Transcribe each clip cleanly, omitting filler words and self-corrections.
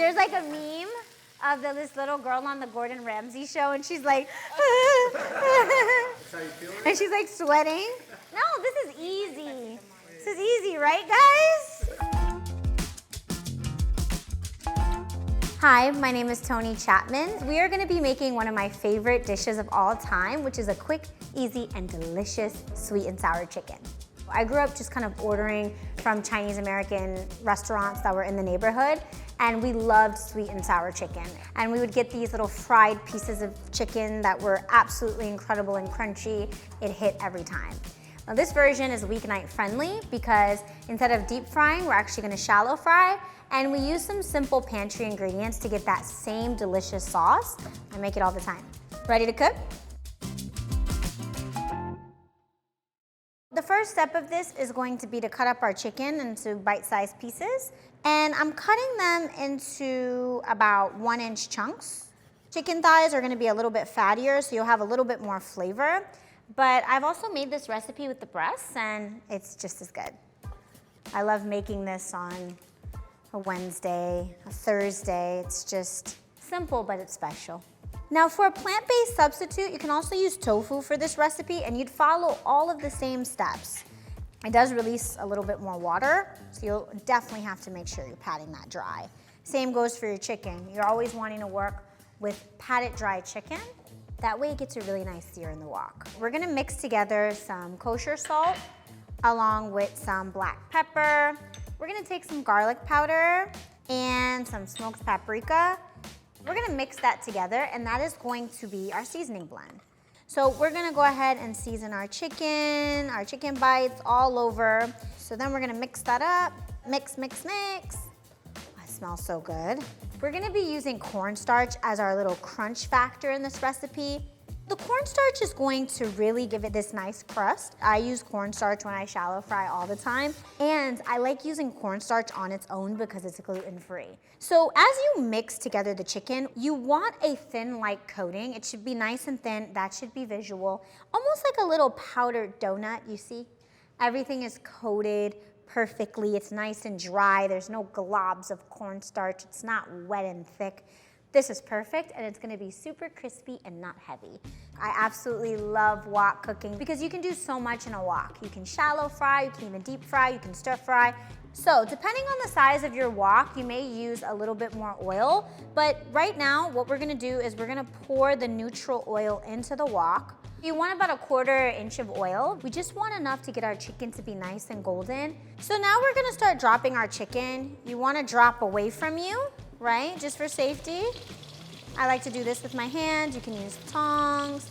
There's like a meme of this little girl on the Gordon Ramsay show, and she's like, and she's like sweating. No, this is easy. This is easy, right, guys? Hi, my name is Toni Chapman. We are gonna be making one of my favorite dishes of all time, which is a quick, easy, and delicious sweet and sour chicken. I grew up just kind of ordering from Chinese-American restaurants that were in the neighborhood, and we loved sweet and sour chicken. And we would get these little fried pieces of chicken that were absolutely incredible and crunchy. It hit every time. Now this version is weeknight friendly because instead of deep frying, we're actually gonna shallow fry, and we use some simple pantry ingredients to get that same delicious sauce. I make it all the time. Ready to cook? The first step of this is going to be to cut up our chicken into bite-sized pieces. And I'm cutting them into about 1-inch chunks. Chicken thighs are gonna be a little bit fattier, so you'll have a little bit more flavor. But I've also made this recipe with the breasts, and it's just as good. I love making this on a Wednesday, a Thursday. It's just simple, but it's special. Now for a plant-based substitute, you can also use tofu for this recipe, and you'd follow all of the same steps. It does release a little bit more water, so you'll definitely have to make sure you're patting that dry. Same goes for your chicken. You're always wanting to work with patted dry chicken. That way it gets a really nice sear in the wok. We're gonna mix together some kosher salt along with some black pepper. We're gonna take some garlic powder and some smoked paprika. We're gonna mix that together, and that is going to be our seasoning blend. So we're gonna go ahead and season our chicken bites all over. So then we're gonna mix that up, mix, mix, mix. Oh, it smells so good. We're gonna be using cornstarch as our little crunch factor in this recipe. The cornstarch is going to really give it this nice crust. I use cornstarch when I shallow fry all the time, and I like using cornstarch on its own because it's gluten-free. So as you mix together the chicken, you want a thin, light coating. It should be nice and thin. That should be visual. Almost like a little powdered donut, you see? Everything is coated perfectly. It's nice and dry. There's no globs of cornstarch. It's not wet and thick. This is perfect, and it's gonna be super crispy and not heavy. I absolutely love wok cooking because you can do so much in a wok. You can shallow fry, you can even deep fry, you can stir fry. So depending on the size of your wok, you may use a little bit more oil, but right now what we're gonna do is we're gonna pour the neutral oil into the wok. You want about a 1/4 inch of oil. We just want enough to get our chicken to be nice and golden. So now we're gonna start dropping our chicken. You wanna drop away from you, right? Just for safety. I like to do this with my hands. You can use tongs.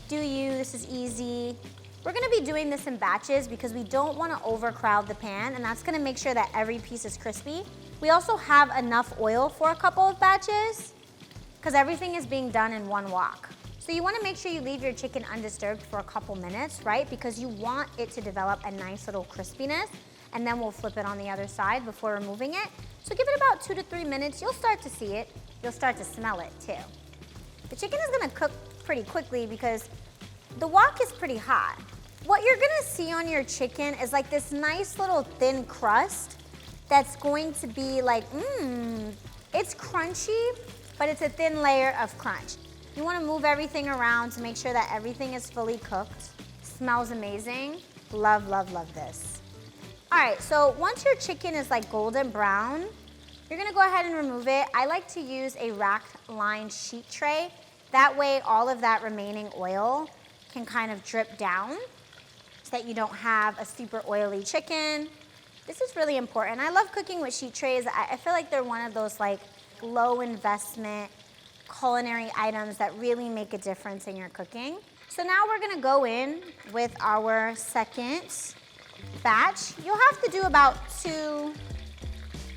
Do you, this is easy. We're gonna be doing this in batches because we don't wanna overcrowd the pan, and that's gonna make sure that every piece is crispy. We also have enough oil for a couple of batches because everything is being done in one wok. So you wanna make sure you leave your chicken undisturbed for a couple minutes, right? Because you want it to develop a nice little crispiness, and then we'll flip it on the other side before removing it. So give it about 2 to 3 minutes. You'll start to see it. You'll start to smell it too. The chicken is gonna cook pretty quickly because the wok is pretty hot. What you're gonna see on your chicken is like this nice little thin crust that's going to be like, it's crunchy, but it's a thin layer of crunch. You wanna move everything around to make sure that everything is fully cooked. Smells amazing. Love, love, love this. All right, so once your chicken is like golden brown, you're gonna go ahead and remove it. I like to use a rack-lined sheet tray. That way, all of that remaining oil can kind of drip down so that you don't have a super oily chicken. This is really important. I love cooking with sheet trays. I feel like they're one of those like low investment culinary items that really make a difference in your cooking. So now we're gonna go in with our second batch. You'll have to do about 2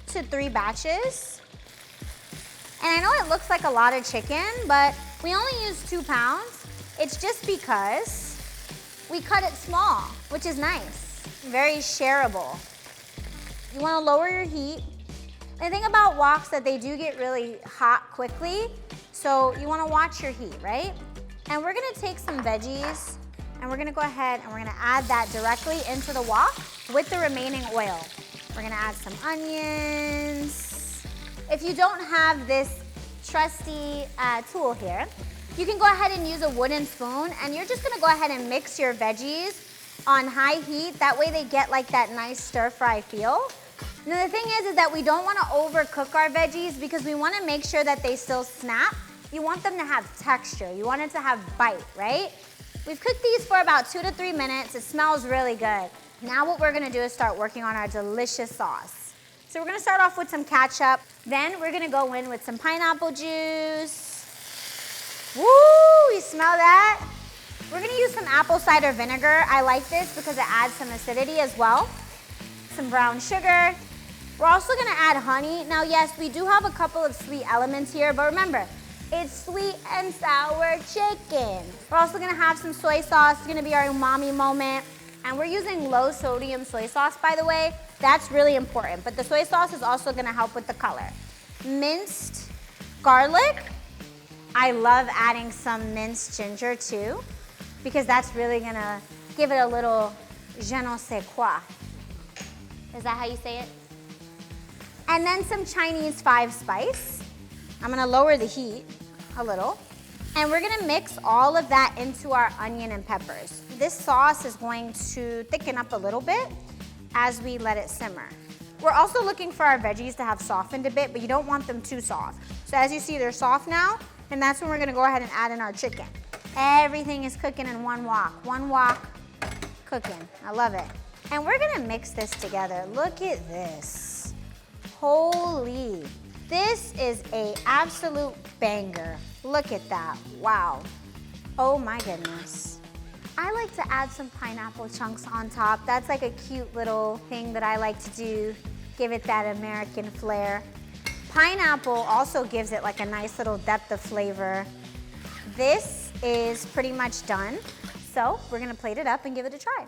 to 3 batches. And I know it looks like a lot of chicken, but we only use 2 pounds. It's just because we cut it small, which is nice, very shareable. You wanna lower your heat. And the thing about woks that they do get really hot quickly, so you wanna watch your heat, right? And we're gonna take some veggies, and we're gonna go ahead and we're gonna add that directly into the wok with the remaining oil. We're gonna add some onions, If you don't have this trusty tool here, you can go ahead and use a wooden spoon, and you're just gonna go ahead and mix your veggies on high heat. That way they get like that nice stir fry feel. Now the thing is that we don't wanna overcook our veggies because we wanna make sure that they still snap. You want them to have texture. You want it to have bite, right? We've cooked these for about 2 to 3 minutes. It smells really good. Now what we're gonna do is start working on our delicious sauce. So we're gonna start off with some ketchup. Then we're gonna go in with some pineapple juice. Woo, you smell that? We're gonna use some apple cider vinegar. I like this because it adds some acidity as well. Some brown sugar. We're also gonna add honey. Now yes, we do have a couple of sweet elements here, but remember, it's sweet and sour chicken. We're also gonna have some soy sauce. It's gonna be our umami moment. And we're using low sodium soy sauce, by the way. That's really important, but the soy sauce is also gonna help with the color. Minced garlic. I love adding some minced ginger too, because that's really gonna give it a little je ne sais quoi. Is that how you say it? And then some Chinese 5-spice. I'm gonna lower the heat a little. And we're gonna mix all of that into our onion and peppers. This sauce is going to thicken up a little bit as we let it simmer. We're also looking for our veggies to have softened a bit, but you don't want them too soft. So as you see, they're soft now, and that's when we're gonna go ahead and add in our chicken. Everything is cooking in one wok. One wok cooking. I love it. And we're gonna mix this together. Look at this. Holy. This is an absolute banger. Look at that. Wow. Oh my goodness. I like to add some pineapple chunks on top. That's like a cute little thing that I like to do. Give it that American flair. Pineapple also gives it like a nice little depth of flavor. This is pretty much done. So we're gonna plate it up and give it a try.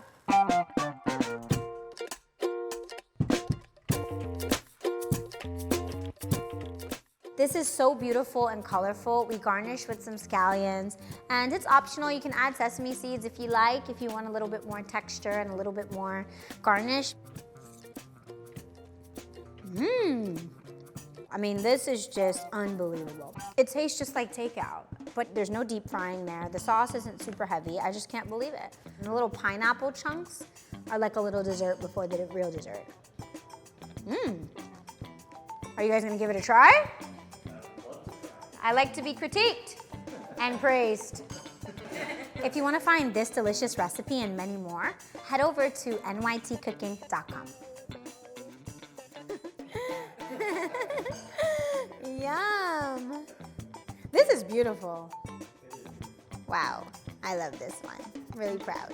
This is so beautiful and colorful. We garnish with some scallions, and it's optional. You can add sesame seeds if you like, if you want a little bit more texture and a little bit more garnish. I mean, this is just unbelievable. It tastes just like takeout, but there's no deep frying there. The sauce isn't super heavy. I just can't believe it. And the little pineapple chunks are like a little dessert before the real dessert. Are you guys gonna give it a try? I like to be critiqued and praised. If you want to find this delicious recipe and many more, head over to nytcooking.com. Yum! This is beautiful. Wow, I love this one. Really proud.